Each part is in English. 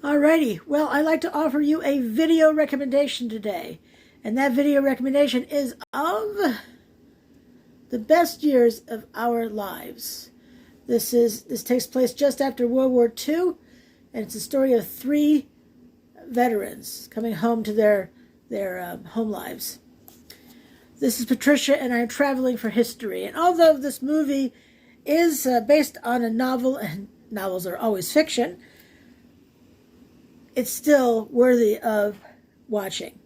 Alrighty, well, I'd like to offer you a video recommendation today. And that video recommendation is of the best years of our lives. This takes place just after World War II, and it's a story of three veterans coming home to their home lives. This is Patricia, and I'm traveling for history. And although this movie is based on a novel, and novels are always fiction, it's still worthy of watching.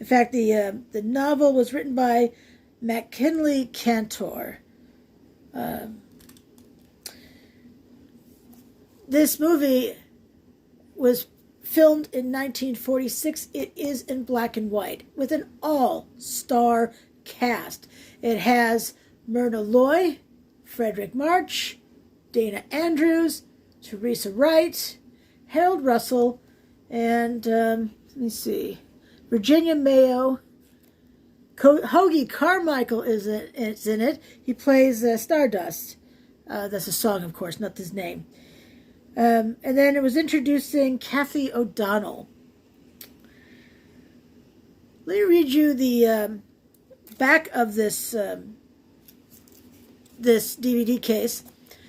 In fact, the novel was written by McKinley Cantor. This movie was filmed in 1946. It is in black and white with an all-star cast. It has Myrna Loy, Fredric March, Dana Andrews, Teresa Wright, Harold Russell, and let me see, Virginia Mayo. Hoagie Carmichael is in it. He plays Stardust. That's a song, of course, not his name. And then it was introducing Kathy O'Donnell. Let me read you the back of this DVD case,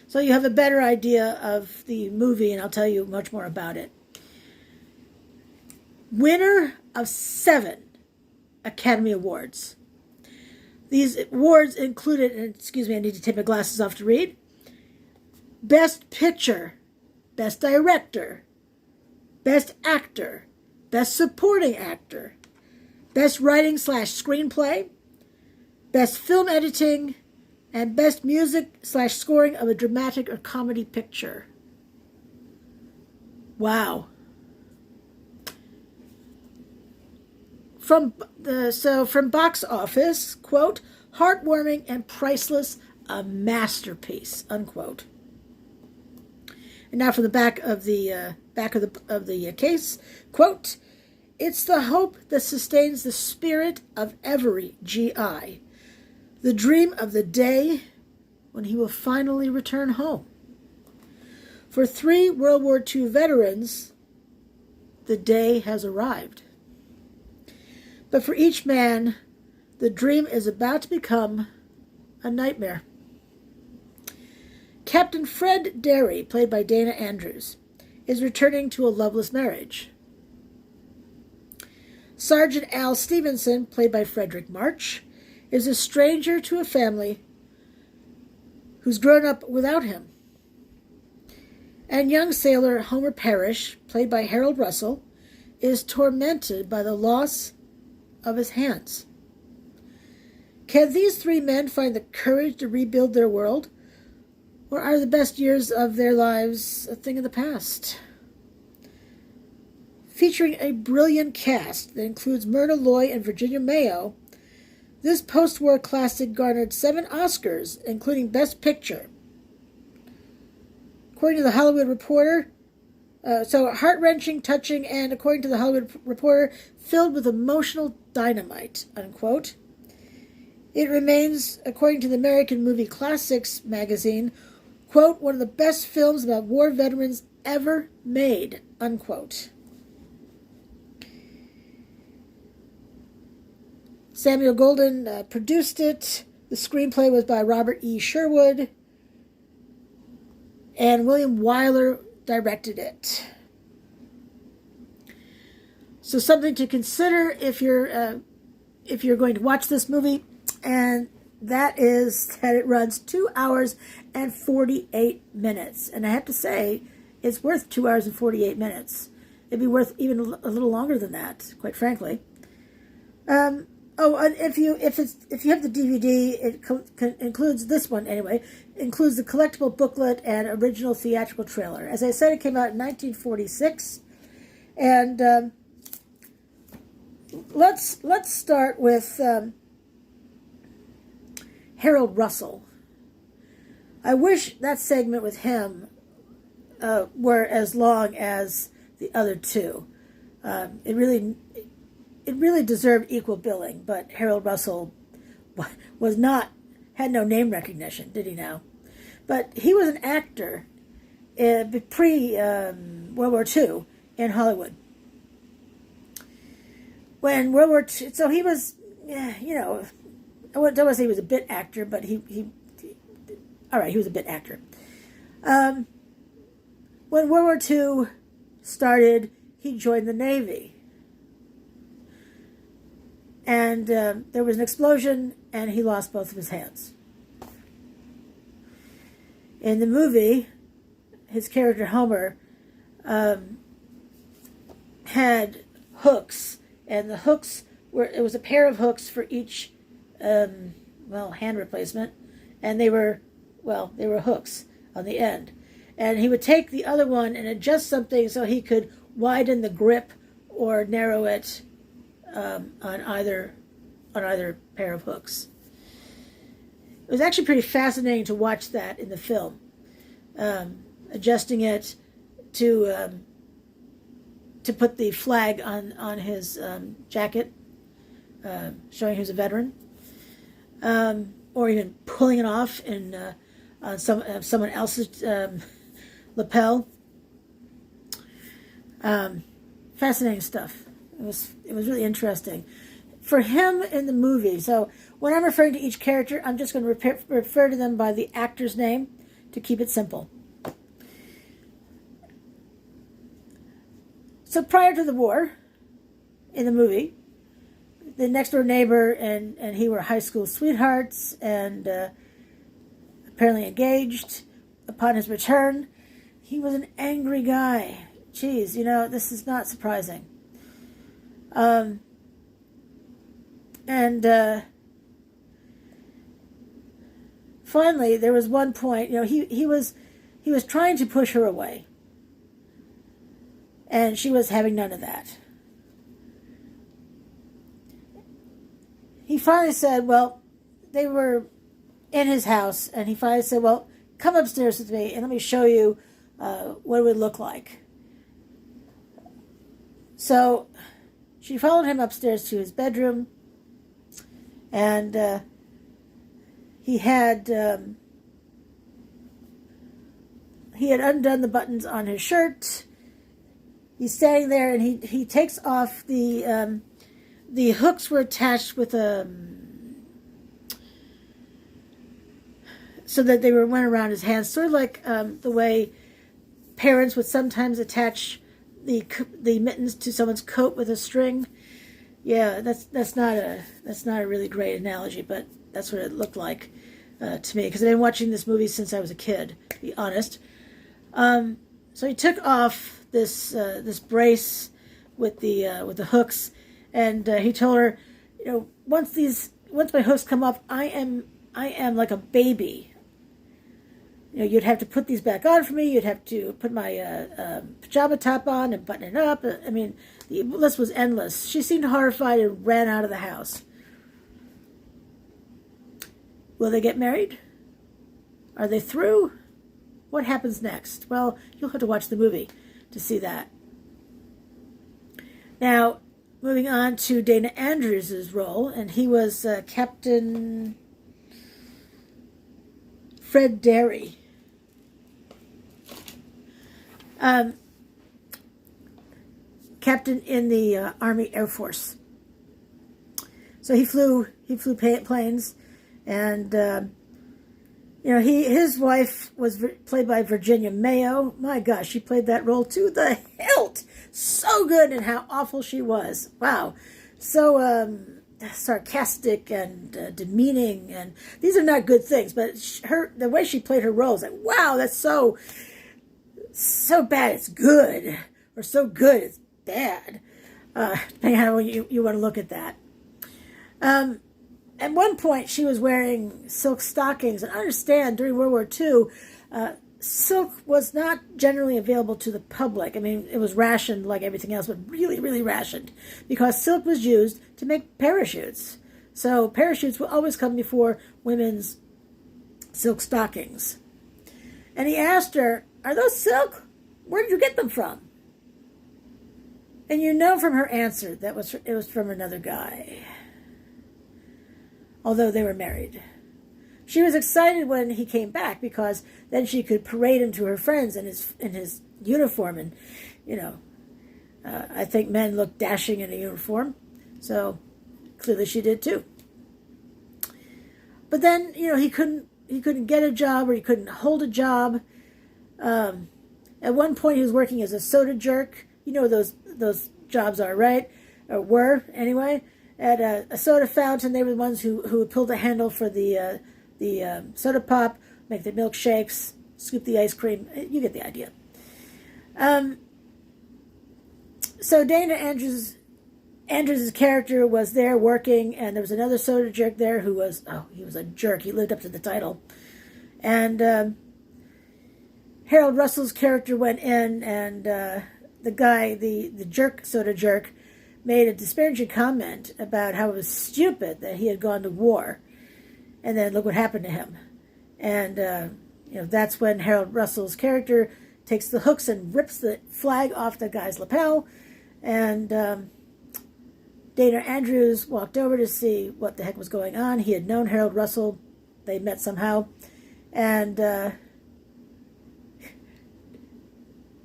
so you have a better idea of the movie, and I'll tell you much more about it. Winner of 7 Academy Awards. These awards included, and excuse me, I need to take my glasses off to read: Best Picture, Best Director, Best Actor, Best Supporting Actor, Best Writing/Screenplay, Best Film Editing, and Best Music/Scoring of a Dramatic or Comedy Picture. Wow. From box office, quote, heartwarming and priceless, a masterpiece, unquote. And now from the back of the case, quote, it's the hope that sustains the spirit of every GI, the dream of the day when he will finally return home. For 3 World War II veterans, the day has arrived. But for each man, the dream is about to become a nightmare. Captain Fred Derry, played by Dana Andrews, is returning to a loveless marriage. Sergeant Al Stevenson, played by Fredric March, is a stranger to a family who's grown up without him. And young sailor Homer Parrish, played by Harold Russell, is tormented by the loss of his hands. Can these 3 men find the courage to rebuild their world, or are the best years of their lives a thing of the past? Featuring a brilliant cast that includes Myrna Loy and Virginia Mayo, this post-war classic garnered 7 Oscars, including Best Picture. According to The Hollywood Reporter, heart-wrenching, touching, and according to The Hollywood Reporter, filled with emotional dynamite, unquote. It remains, according to the American Movie Classics magazine, quote, one of the best films about war veterans ever made, unquote. Samuel Golden produced it. The screenplay was by Robert E. Sherwood, and William Wyler directed it. So something to consider if you're going to watch this movie, and that is that it runs 2 hours and 48 minutes. And I have to say, it's worth 2 hours and 48 minutes. It'd be worth even a little longer than that, quite frankly. And if you have the DVD, it includes this one anyway. Includes the collectible booklet and original theatrical trailer. As I said, it came out in 1946, and let's start with Harold Russell. I wish that segment with him were as long as the other 2. It really deserved equal billing, but Harold Russell had no name recognition, did he now? But he was an actor pre World War II in Hollywood. When World War II, so he was, you know, I don't want to say he was a bit actor, but all right, he was a bit actor. When World War II started, he joined the Navy. And there was an explosion, and he lost both of his hands. In the movie, his character Homer had hooks, and the hooks it was a pair of hooks for each, hand replacement, and they were hooks on the end. And he would take the other one and adjust something so he could widen the grip or narrow it on either pair of hooks. It was actually pretty fascinating to watch that in the film, adjusting it to put the flag on his jacket, showing he was a veteran, or even pulling it off on someone else's lapel. Fascinating stuff. It was really interesting for him in the movie. So when I'm referring to each character, I'm just going to refer to them by the actor's name to keep it simple. So prior to the war, in the movie, the next door neighbor and he were high school sweethearts and apparently engaged. Upon his return, he was an angry guy. Geez, this is not surprising. Finally, there was one point, he was trying to push her away. And she was having none of that. He finally said, they were in his house, and he finally said, come upstairs with me and let me show you what it would look like. So she followed him upstairs to his bedroom, and he had undone the buttons on his shirt. He's standing there, and he takes off the hooks were attached with so that they went around his hands, sort of like the way parents would sometimes attach the mittens to someone's coat with a string. Yeah, that's not a really great analogy, but that's what it looked like to me, because I've been watching this movie since I was a kid, to be honest. So he took off this brace with the hooks, and he told her, once my hooks come off, I am like a baby. You'd have to put these back on for me. You'd have to put my pajama top on and button it up. I mean, the list was endless. She seemed horrified and ran out of the house. Will they get married? Are they through? What happens next? Well, you'll have to watch the movie to see that. Now, moving on to Dana Andrews' role, and he was Captain Fred Derry. Captain in the Army Air Force. So he flew planes, and his wife was played by Virginia Mayo. My gosh, she played that role to the hilt. So good, and how awful she was. Wow. So sarcastic and demeaning, and these are not good things, but the way she played her role is like, wow, that's so bad it's good, or so good it's bad, depending on how you want to look at that. At one point, she was wearing silk stockings, and I understand during World War II, silk was not generally available to the public. I mean, it was rationed like everything else, but really, really rationed, because silk was used to make parachutes. So parachutes will always come before women's silk stockings. And he asked her, "Are those silk? Where did you get them from?" And from her answer that it was from another guy, although they were married. She was excited when he came back, because then she could parade him to her friends in his uniform, and I think men look dashing in a uniform, so clearly she did too. But then, he couldn't get a job, or he couldn't hold a job. At one point, he was working as a soda jerk. You know what those jobs are, right? Or were, anyway. At a soda fountain, they were the ones who would pull the handle for the soda pop, make the milkshakes, scoop the ice cream. You get the idea. So Dana Andrews' character was there working, and there was another soda jerk there who was, he was a jerk. He lived up to the title. And Harold Russell's character went in, and the guy, the soda jerk, made a disparaging comment about how it was stupid that he had gone to war. And then look what happened to him. And, that's when Harold Russell's character takes the hooks and rips the flag off the guy's lapel. And Dana Andrews walked over to see what the heck was going on. He had known Harold Russell. They met somehow. And at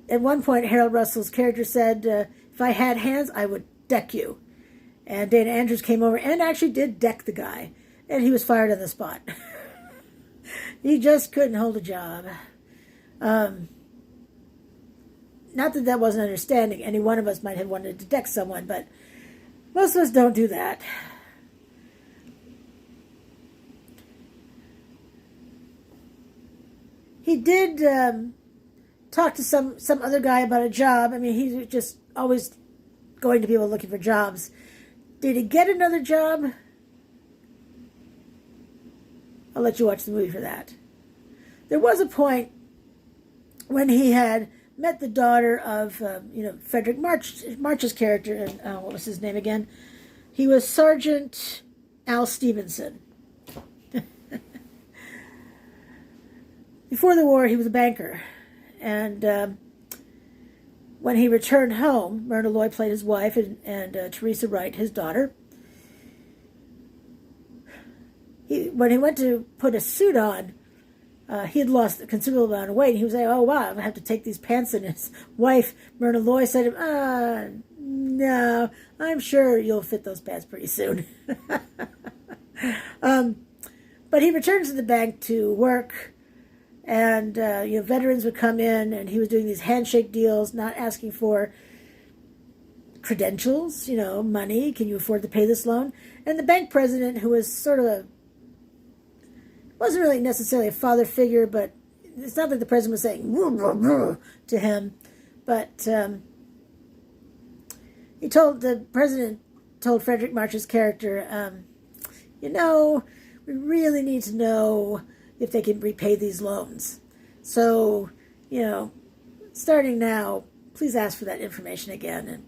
one point, Harold Russell's character said, if I had hands, I would deck you. And Dana Andrews came over and actually did deck the guy. And he was fired on the spot. He just couldn't hold a job. Not that wasn't understanding. Any one of us might have wanted to deck someone, but most of us don't do that. He did talk to some other guy about a job. I mean, he's just always going to people looking for jobs. Did he get another job? I'll let you watch the movie for that. There was a point when he had met the daughter of, Fredric March's character, and what was his name again? He was Sergeant Al Stevenson. Before the war, he was a banker, and when he returned home, Myrna Loy played his wife, and Teresa Wright, his daughter. When he went to put a suit on, he had lost a considerable amount of weight. And he was like, oh, wow, I'm going to have to take these pants in. His wife, Myrna Loy, said to him, no, I'm sure you'll fit those pants pretty soon. But he returned to the bank to work, and veterans would come in, and he was doing these handshake deals, not asking for credentials, money. Can you afford to pay this loan? And the bank president, who was sort of wasn't really necessarily a father figure, but it's not that the president was saying to him, but the president told Fredric March's character, we really need to know if they can repay these loans. So, starting now, please ask for that information again. And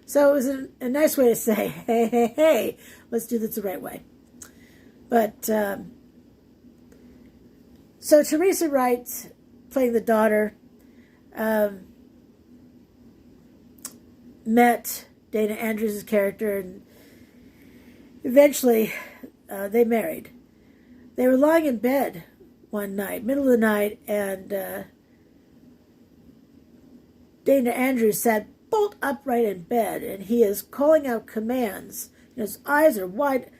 so it was a nice way to say, hey, let's do this the right way. But so Teresa Wright, playing the daughter, met Dana Andrews' character, and eventually they married. They were lying in bed one night, middle of the night, and Dana Andrews sat bolt upright in bed, and he is calling out commands. His eyes are wide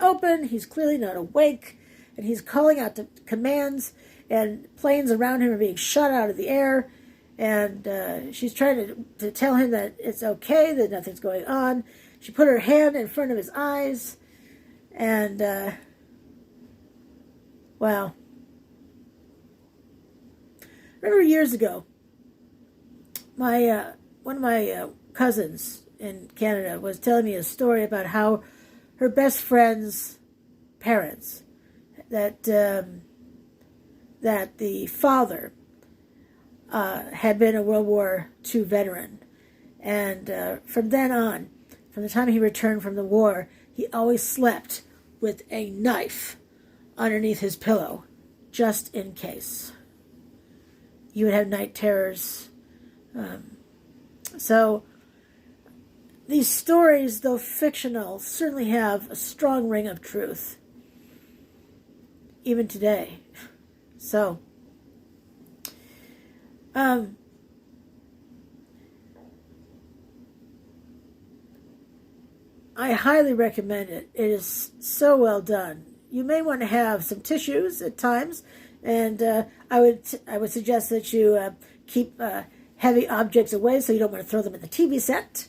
open. He's clearly not awake, and he's calling out the commands, and planes around him are being shot out of the air, and she's trying to tell him that it's okay, that nothing's going on. She put her hand in front of his eyes, and wow. I remember years ago, one of my cousins in Canada was telling me a story about how her best friend's parents, that the father had been a World War II veteran, and from then on, from the time he returned from the war, he always slept with a knife underneath his pillow, just in case. He would have night terrors. So these stories, though fictional, certainly have a strong ring of truth, even today. So, I highly recommend it. It is so well done. You may want to have some tissues at times, and I would suggest that you keep heavy objects away so you don't want to throw them in the TV set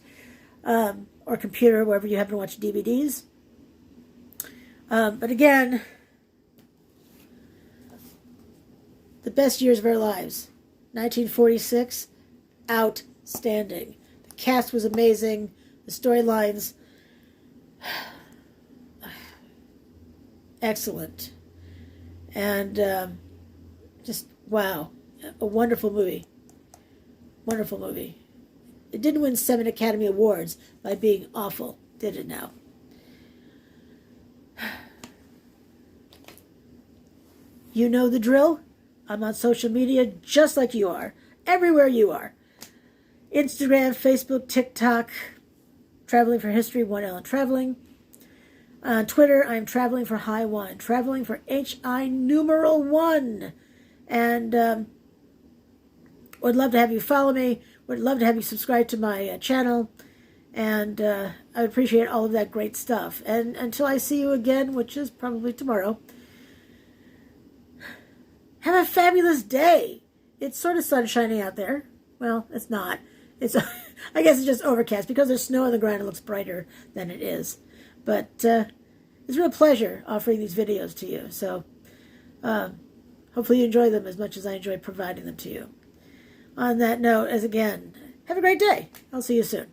or computer, wherever you happen to watch DVDs. But again, the best years of our lives. 1946, outstanding. The cast was amazing. The storylines, excellent. And just, wow. A wonderful movie. Wonderful movie. It didn't win 7 Academy Awards by being awful, did it now? You know the drill. I'm on social media just like you are. Everywhere you are. Instagram, Facebook, TikTok, Traveling for History, 1L and Traveling. On Twitter, I'm Traveling for High 1. Traveling for HI numeral 1. And would love to have you follow me. Would love to have you subscribe to my channel. And I would appreciate all of that great stuff. And until I see you again, which is probably tomorrow, have a fabulous day. It's sort of sun shining out there. Well, it's not. It's I guess it's just overcast. Because there's snow on the ground, it looks brighter than it is. But it's a real pleasure offering these videos to you. So hopefully you enjoy them as much as I enjoy providing them to you. On that note, as again, have a great day. I'll see you soon.